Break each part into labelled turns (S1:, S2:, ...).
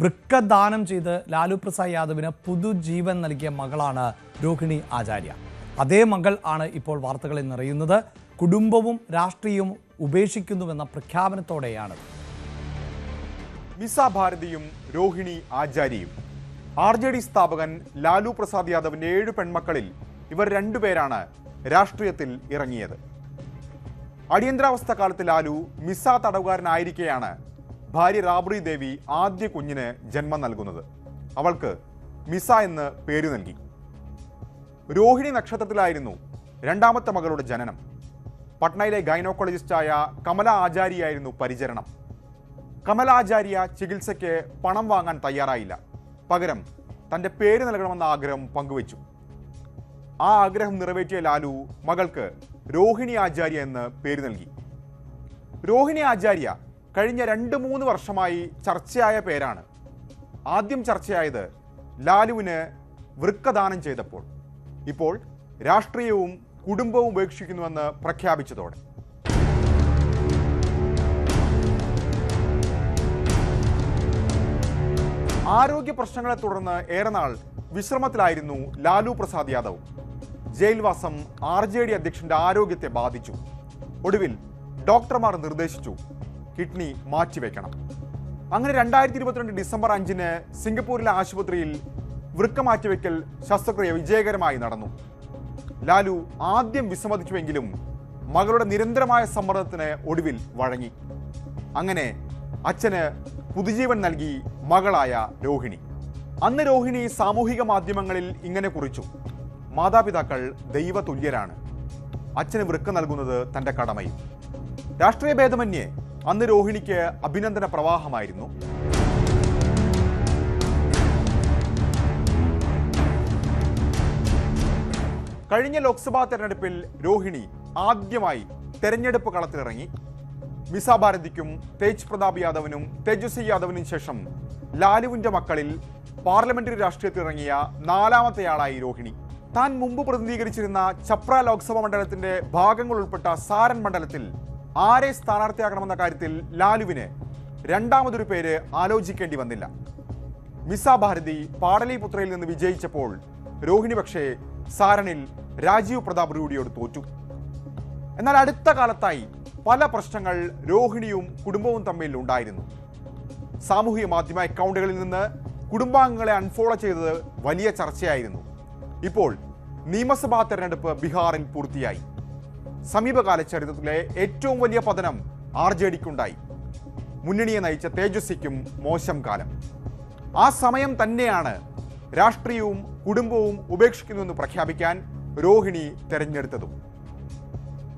S1: വൃക്ക ദാനം ചെയ്ത് ലാലു പ്രസാദ് യാദവിന് പുതുജീവൻ നൽകിയ മകളാണ് രോഹിണി ആചാര്യ. അതേ മകൾ ആണ് ഇപ്പോൾ വാർത്തകളിൽ നിറയുന്നത്. കുടുംബവും രാഷ്ട്രീയവും ഉപേക്ഷിക്കുന്നുവെന്ന പ്രഖ്യാപനത്തോടെയാണ്.
S2: മിസ ഭാരതിയും രോഹിണി ആചാര്യയും RJD സ്ഥാപകൻ ലാലു പ്രസാദ് യാദവിന്റെ 7 പെൺമക്കളിൽ ഇവർ രണ്ടുപേരാണ് രാഷ്ട്രീയത്തിൽ ഇറങ്ങിയത്. അടിയന്തരാവസ്ഥ കാലത്ത് ലാലു മിസ തടവുകാരനായിരിക്കെയാണ് ഭാര്യ രാബ്രി ദേവി ആദ്യ കുഞ്ഞിന് ജന്മം നൽകുന്നത്. അവൾക്ക് മിസ എന്ന് പേര് നൽകി. രോഹിണി നക്ഷത്രത്തിലായിരുന്നു രണ്ടാമത്തെ മകളുടെ ജനനം. പട്നയിലെ ഗൈനോക്കോളജിസ്റ്റായ കമല ആചാര്യയായിരുന്നു പരിചരണം. കമല ആചാര്യ ചികിത്സയ്ക്ക് പണം വാങ്ങാൻ തയ്യാറായില്ല. പകരം തൻ്റെ പേര് നൽകണമെന്ന ആഗ്രഹം പങ്കുവച്ചു. ആ ആഗ്രഹം നിറവേറ്റിയ ലാലു മകൾക്ക് രോഹിണി ആചാര്യ എന്ന് പേര് നൽകി. രോഹിണി ആചാര്യ കഴിഞ്ഞ 2-3 വർഷമായി ചർച്ചയായ പേരാണ്. ആദ്യം ചർച്ചയായത് ലാലുവിന് വൃക്കദാനം ചെയ്തപ്പോൾ. ഇപ്പോൾ രാഷ്ട്രീയവും കുടുംബവും ഉപേക്ഷിക്കുന്നുവെന്ന് പ്രഖ്യാപിച്ചതോടെ ആരോഗ്യ പ്രശ്നങ്ങളെ തുടർന്ന് ഏറെ നാൾ വിശ്രമത്തിലായിരുന്നു ലാലു പ്രസാദ് യാദവ്. ജയിൽവാസം RJD അധ്യക്ഷന്റെ ആരോഗ്യത്തെ ബാധിച്ചു. ഒടുവിൽ ഡോക്ടർമാർ നിർദ്ദേശിച്ചു കിഡ്നി മാറ്റിവെക്കണം. അങ്ങനെ 2022 ഡിസംബർ 5-ന് സിംഗപ്പൂരിലെ ആശുപത്രിയിൽ വൃക്ക മാറ്റിവെക്കൽ ശസ്ത്രക്രിയ വിജയകരമായി നടന്നു. ലാലു ആദ്യം വിസമ്മതിച്ചുവെങ്കിലും മകളുടെ നിരന്തരമായ സമ്മർദ്ദത്തിന് ഒടുവിൽ വഴങ്ങി. അങ്ങനെ അച്ഛന് പുതുജീവൻ നൽകി മകളായ രോഹിണി. അന്ന് രോഹിണി സാമൂഹിക മാധ്യമങ്ങളിൽ ഇങ്ങനെ കുറിച്ചു: മാതാപിതാക്കൾ ദൈവതുല്യരാണ്. അച്ഛന് വൃക്ക നൽകുന്നത് തൻ്റെ കടമയും. രാഷ്ട്രീയ ഭേദമന്യേ അന്ന് രോഹിണിക്ക് അഭിനന്ദന പ്രവാഹമായിരുന്നു. കഴിഞ്ഞ ലോക്സഭാ തെരഞ്ഞെടുപ്പിൽ രോഹിണി ആദ്യമായി തെരഞ്ഞെടുപ്പ് കളത്തിലിറങ്ങി. മിസ ഭാരതിക്കും തേജ് പ്രതാപ് യാദവിനും തേജസ്വി യാദവിനും ശേഷം ലാലുവിന്റെ മക്കളിൽ പാർലമെന്ററി രാഷ്ട്രീയത്തിലിറങ്ങിയ 4ാമത്തെയാളായി രോഹിണി. താൻ മുമ്പ് പ്രതിനിധീകരിച്ചിരുന്ന ഛപ്ര ലോക്സഭാ മണ്ഡലത്തിന്റെ ഭാഗങ്ങൾ ഉൾപ്പെട്ട സാരൻ മണ്ഡലത്തിൽ ആരെ സ്ഥാനാർത്ഥിയാക്കണമെന്ന കാര്യത്തിൽ ലാലുവിന് രണ്ടാമതൊരു പേര് ആലോചിക്കേണ്ടി വന്നില്ല. മിസ ഭാരതി പാടലിപുത്രയിൽ നിന്ന് വിജയിച്ചപ്പോൾ രോഹിണി പക്ഷേ സാരണിൽ രാജീവ് പ്രതാപ് റൂഡിയോട് തോറ്റു. എന്നാൽ അടുത്ത കാലത്തായി പല പ്രശ്നങ്ങൾ രോഹിണിയും കുടുംബവും തമ്മിൽ ഉണ്ടായിരുന്നു. സാമൂഹിക മാധ്യമ അക്കൗണ്ടുകളിൽ നിന്ന് കുടുംബാംഗങ്ങളെ അൺഫോളോ ചെയ്തത് വലിയ ചർച്ചയായിരുന്നു. ഇപ്പോൾ നിയമസഭാ തെരഞ്ഞെടുപ്പ് ബീഹാറിൽ പൂർത്തിയായി. സമീപകാല ചരിത്രത്തിലെ ഏറ്റവും വലിയ പതനം RJDക്കുണ്ടായി. മുന്നണിയെ നയിച്ച തേജസ്വിക്കും മോശം കാലം. ആ സമയം തന്നെയാണ് രാഷ്ട്രീയവും കുടുംബവും ഉപേക്ഷിക്കുന്നുവെന്ന് പ്രഖ്യാപിക്കാൻ രോഹിണി തെരഞ്ഞെടുത്തതും.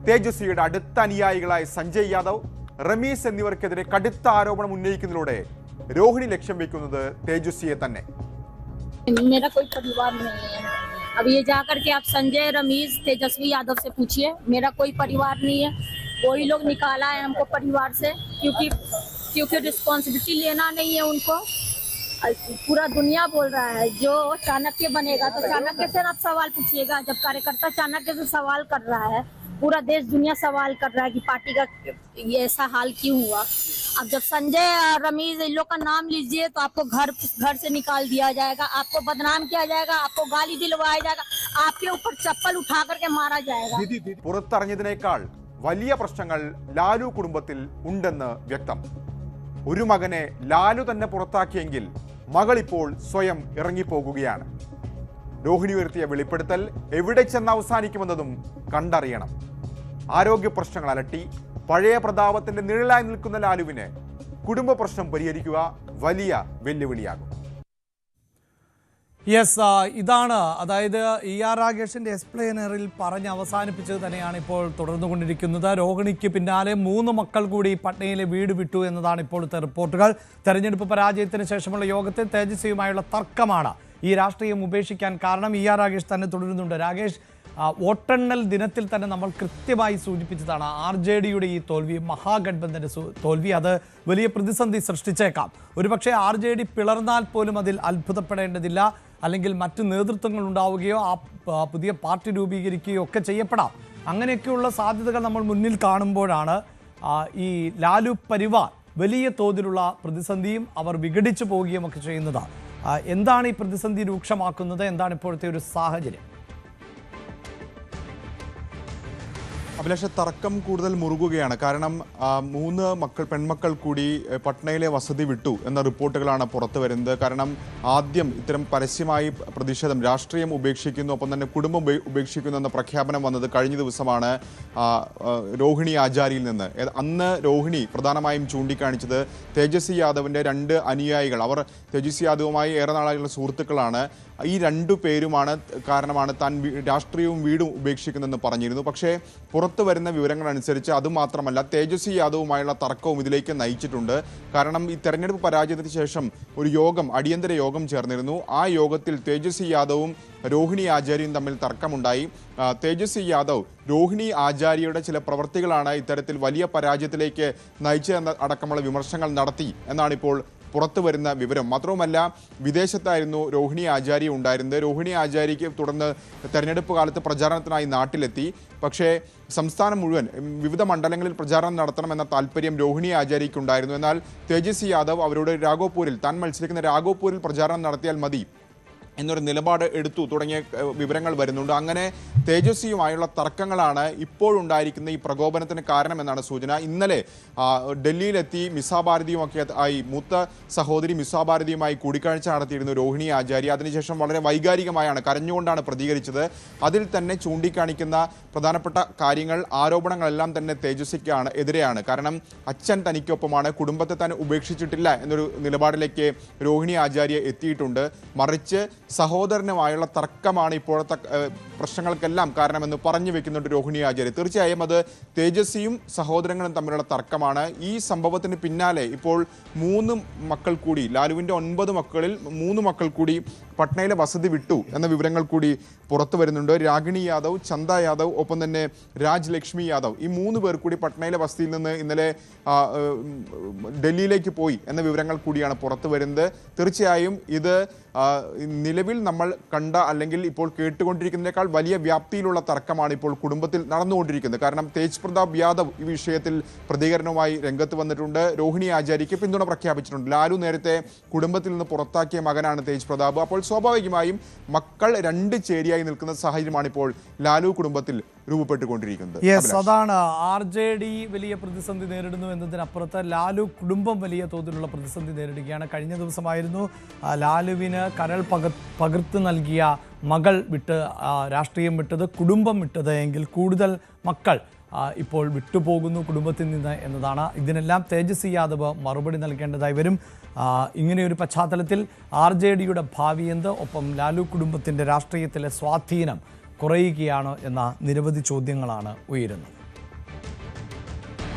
S2: തേജസ്വിയുടെ അടുത്ത അനുയായികളായ സഞ്ജയ് യാദവ്, റമീസ് എന്നിവർക്കെതിരെ കടുത്ത ആരോപണം ഉന്നയിക്കുന്നതിലൂടെ രോഹിണി ലക്ഷ്യം വെക്കുന്നത് തേജസ്വിയെ തന്നെ.
S3: अब ये जाकर के आप संजय, रमीज, तेजस्वी यादव से पूछिए. मेरा कोई परिवार नहीं है. वही लोग निकाला है हमको परिवार से, क्योंकि रिस्पॉन्सिबिलिटी लेना नहीं है उनको. पूरा दुनिया बोल रहा है जो चाणक्य बनेगा तो चाणक्य से आप सवाल पूछिएगा. जब कार्यकर्ता चाणक्य से सवाल कर रहा है, पूरा देश दुनिया सवाल कर रहा है कि पार्टी का ये ऐसा हाल क्यों हुआ. अब जब संजय, रमीज, इन लोग का नाम लीजिए तो आपको घर से निकाल दिया जाएगा, आपको बदनाम किया जाएगा, आपको गाली दिलवाया जाएगा, आपके ऊपर चप्पल उठा करके मारा जाएगा.
S2: പുറത്തറിഞ്ഞതിനേക്കാൾ വലിയ പ്രശ്നങ്ങൾ ലാലു കുടുംബത്തിൽ ഉണ്ടെന്ന് വ്യക്തം. ഒരു മകനെ ലാലു തന്നെ പുറത്താക്കിയെങ്കിൽ മകൾ ഇപ്പോൾ സ്വയം ഇറങ്ങിപ്പോകുകയാണ്. രോഹിണി ഉയർത്തിയ വെളിപ്പെടുത്തൽ എവിടെ ചെന്ന് അവസാനിക്കുമെന്നതും കണ്ടറിയണം. ആരോഗ്യ പ്രശ്നങ്ങൾ അലട്ടി പഴയ പ്രതാപത്തിന്റെ നിഴലായി നിൽക്കുന്ന ലാലുവിന് കുടുംബ പ്രശ്നം പരിഹരിക്കുക വലിയ വെല്ലുവിളിയാകും.
S1: ഇതാണ്, അതായത് ER രാഗേഷിന്റെ എക്സ്പ്ലെയിനറിൽ പറഞ്ഞ് അവസാനിപ്പിച്ചത് തന്നെയാണ് ഇപ്പോൾ തുടർന്നുകൊണ്ടിരിക്കുന്നത്. രോഹിണിക്ക് പിന്നാലെ 3 മക്കൾ കൂടി പട്നയിലെ വീട് വിട്ടു എന്നതാണ് ഇപ്പോഴത്തെ റിപ്പോർട്ടുകൾ. തെരഞ്ഞെടുപ്പ് പരാജയത്തിന് ശേഷമുള്ള യോഗത്തിൽ തേജസ്വിയുമായുള്ള തർക്കമാണ് ഈ രാഷ്ട്രീയം ഉപേക്ഷിക്കാൻ കാരണം. ER രാഗേഷ് തന്നെ തുടരുന്നുണ്ട്. രാഗേഷ്, വോട്ടെണ്ണൽ ദിനത്തിൽ തന്നെ നമ്മൾ കൃത്യമായി സൂചിപ്പിച്ചതാണ് RJDയുടെ ഈ തോൽവി, മഹാഗഠബന്ധന്റെ തോൽവി. അത് വലിയ പ്രതിസന്ധി സൃഷ്ടിച്ചേക്കാം. ഒരുപക്ഷെ RJD പിളർന്നാൽ പോലും അതിൽ അത്ഭുതപ്പെടേണ്ടതില്ല. അല്ലെങ്കിൽ മറ്റ് നേതൃത്വങ്ങൾ ഉണ്ടാവുകയോ പുതിയ പാർട്ടി രൂപീകരിക്കുകയോ ഒക്കെ ചെയ്യപ്പെടാം. അങ്ങനെയൊക്കെയുള്ള സാധ്യതകൾ നമ്മൾ മുന്നിൽ കാണുമ്പോഴാണ് ഈ ലാലു പരിവാർ വലിയ തോതിലുള്ള പ്രതിസന്ധിയും അവർ വിഘടിച്ചു പോവുകയും ഒക്കെ ചെയ്യുന്നത്. എന്താണ് ഈ പ്രതിസന്ധി രൂക്ഷമാക്കുന്നത്? എന്താണ് ഇപ്പോഴത്തെ ഒരു സാഹചര്യം?
S2: അഭിലാഷ, തർക്കം കൂടുതൽ മുറുകുകയാണ്. കാരണം 3 പെൺമക്കൾ കൂടി പട്നയിലെ വസതി വിട്ടു എന്ന റിപ്പോർട്ടുകളാണ് പുറത്തു വരുന്നത്. കാരണം ആദ്യം ഇത്തരം പരസ്യമായി പ്രതിഷേധം, രാഷ്ട്രീയം ഉപേക്ഷിക്കുന്നു, ഒപ്പം തന്നെ കുടുംബം ഉപേക്ഷിക്കുന്നു എന്ന പ്രഖ്യാപനം വന്നത് കഴിഞ്ഞ ദിവസമാണ് രോഹിണി ആചാരിയിൽ നിന്ന്. അന്ന് രോഹിണി പ്രധാനമായും ചൂണ്ടിക്കാണിച്ചത് തേജസ്വി യാദവിൻ്റെ 2 അനുയായികൾ, അവർ തേജസ്വി യാദവുമായി ഏറെ നാളായുള്ള സുഹൃത്തുക്കളാണ്, ഈ 2 പേരുമാണ് കാരണമാണ് താൻ രാഷ്ട്രീയവും വീടും ഉപേക്ഷിക്കുന്നതെന്ന് പറഞ്ഞിരുന്നു. പക്ഷേ പുറത്തു വരുന്ന വിവരങ്ങൾ അനുസരിച്ച് അതുമാത്രമല്ല, തേജസ്വി യാദവുമായുള്ള തർക്കവും ഇതിലേക്ക് നയിച്ചിട്ടുണ്ട്. കാരണം ഈ തെരഞ്ഞെടുപ്പ് പരാജയത്തിന് ശേഷം ഒരു യോഗം, അടിയന്തര യോഗം ചേർന്നിരുന്നു. ആ യോഗത്തിൽ തേജസ്വി യാദവും രോഹിണി ആചാര്യയും തമ്മിൽ തർക്കമുണ്ടായി. തേജസ്വി യാദവ് രോഹിണി ആചാര്യയുടെ ചില പ്രവർത്തികളാണ് ഇത്തരത്തിൽ വലിയ പരാജയത്തിലേക്ക് നയിച്ചതെന്ന അടക്കമുള്ള വിമർശനങ്ങൾ നടത്തി എന്നാണിപ്പോൾ പുറത്തു വരുന്ന വിവരം. മാത്രവുമല്ല, വിദേശത്തായിരുന്നു രോഹിണി ആചാര്യ ഉണ്ടായിരുന്നത്. രോഹിണി ആചാര്യയ്ക്ക് തുടർന്ന് തെരഞ്ഞെടുപ്പ് കാലത്ത് പ്രചാരണത്തിനായി നാട്ടിലെത്തി. പക്ഷേ സംസ്ഥാനം മുഴുവൻ വിവിധ മണ്ഡലങ്ങളിൽ പ്രചാരണം നടത്തണമെന്ന താല്പര്യം രോഹിണി ആചാര്യയ്ക്കുണ്ടായിരുന്നു. എന്നാൽ തേജസ്വി യാദവ് അവരോട് രാഘോപൂരിൽ, താൻ മത്സരിക്കുന്ന രാഘോപൂരിൽ പ്രചാരണം നടത്തിയാൽ മതി എന്നൊരു നിലപാട് എടുത്തു തുടങ്ങിയ വിവരങ്ങൾ വരുന്നുണ്ട്. അങ്ങനെ തേജസ്വിയുമായുള്ള തർക്കങ്ങളാണ് ഇപ്പോഴുണ്ടായിരിക്കുന്ന ഈ പ്രകോപനത്തിന് കാരണമെന്നാണ് സൂചന. ഇന്നലെ ഡൽഹിയിലെത്തി മിസാ ഭാരതിയുമൊക്കെ ആയി, മൂത്ത സഹോദരി മിസാ ഭാരതിയുമായി കൂടിക്കാഴ്ച നടത്തിയിരുന്നു രോഹിണി ആചാര്യ. അതിനുശേഷം വളരെ വൈകാരികമായാണ്, കരഞ്ഞുകൊണ്ടാണ് പ്രതികരിച്ചത്. അതിൽ തന്നെ ചൂണ്ടിക്കാണിക്കുന്ന പ്രധാനപ്പെട്ട കാര്യങ്ങൾ, ആരോപണങ്ങളെല്ലാം തന്നെ തേജസ്വിക്കാണ് എതിരെയാണ്. കാരണം അച്ഛൻ തനിക്കൊപ്പമാണ്, കുടുംബത്തെ താൻ ഉപേക്ഷിച്ചിട്ടില്ല എന്നൊരു നിലപാടിലേക്ക് രോഹിണി ആചാര്യ എത്തിയിട്ടുണ്ട്. മറിച്ച് സഹോദരനുമായുള്ള തർക്കമാണ് ഇപ്പോഴത്തെ പ്രശ്നങ്ങൾക്കെല്ലാം കാരണമെന്ന് പറഞ്ഞു വെക്കുന്നുണ്ട് രോഹിണി ആചാര്യ. തീർച്ചയായും അത് തേജസ്വിയും സഹോദരങ്ങളും തമ്മിലുള്ള തർക്കമാണ്. ഈ സംഭവത്തിന് പിന്നാലെ ഇപ്പോൾ 3 മക്കൾ കൂടി, ലാലുവിൻ്റെ 9 മക്കളിൽ 3 മക്കൾ കൂടി പട്നയിലെ വസതി വിട്ടു എന്ന വിവരങ്ങൾ കൂടി പുറത്തു വരുന്നുണ്ട്. രാഗിണി യാദവ്, ചന്ദ യാദവ്, ഒപ്പം തന്നെ രാജ്ലക്ഷ്മി യാദവ്, ഈ 3 പേർ കൂടി പട്നയിലെ വസതിയിൽ നിന്ന് ഇന്നലെ ഡൽഹിയിലേക്ക് പോയി എന്ന വിവരങ്ങൾ കൂടിയാണ് പുറത്തു വരുന്നത്. തീർച്ചയായും ഇത് നിലവിൽ നമ്മൾ കണ്ട അല്ലെങ്കിൽ ഇപ്പോൾ കേട്ടുകൊണ്ടിരിക്കുന്നതിനേക്കാൾ വലിയ വ്യാപ്തിയിലുള്ള തർക്കമാണ് ഇപ്പോൾ കുടുംബത്തിൽ നടന്നുകൊണ്ടിരിക്കുന്നത്. കാരണം തേജ് പ്രതാപ് യാദവ് ഈ വിഷയത്തിൽ പ്രതികരണവുമായി രംഗത്ത് വന്നിട്ടുണ്ട്. രോഹിണി ആചാര്യയ്ക്ക് പിന്തുണ പ്രഖ്യാപിച്ചിട്ടുണ്ട്. ലാലു നേരത്തെ കുടുംബത്തിൽ നിന്ന് പുറത്താക്കിയ മകനാണ് തേജ് പ്രതാപ്. അപ്പോൾ സ്വാഭാവികമായും മക്കൾ 2 ചേരിയായി നിൽക്കുന്ന സാഹചര്യമാണ് ഇപ്പോൾ ലാലു കുടുംബത്തിൽ രൂപപ്പെട്ടുകൊണ്ടിരിക്കുന്നത്.
S1: അതാണ് RJD വലിയ പ്രതിസന്ധി നേരിടുന്നു എന്നതിനപ്പുറത്ത് ലാലു കുടുംബം വലിയ തോതിലുള്ള പ്രതിസന്ധി നേരിടുകയാണ്. കഴിഞ്ഞ ദിവസമായിരുന്നു ലാലുവിന് കരൾ പകർത്ത് നൽകിയ മകൾ വിട്ട് രാഷ്ട്രീയം വിട്ടത്, കുടുംബം വിട്ടത്. എങ്കിൽ കൂടുതൽ മക്കൾ ഇപ്പോൾ വിട്ടുപോകുന്നു കുടുംബത്തിൽ നിന്ന് എന്നതാണ്. ഇതിനെല്ലാം തേജസ്വി യാദവ് മറുപടി നൽകേണ്ടതായി വരും. ഇങ്ങനെയൊരു പശ്ചാത്തലത്തിൽ RJDയുടെ ഭാവി എന്ത്, ഒപ്പം ലാലു കുടുംബത്തിൻ്റെ രാഷ്ട്രീയത്തിലെ സ്വാധീനം കുറയുകയാണ് എന്ന നിരവധി ചോദ്യങ്ങളാണ് ഉയരുന്നത്.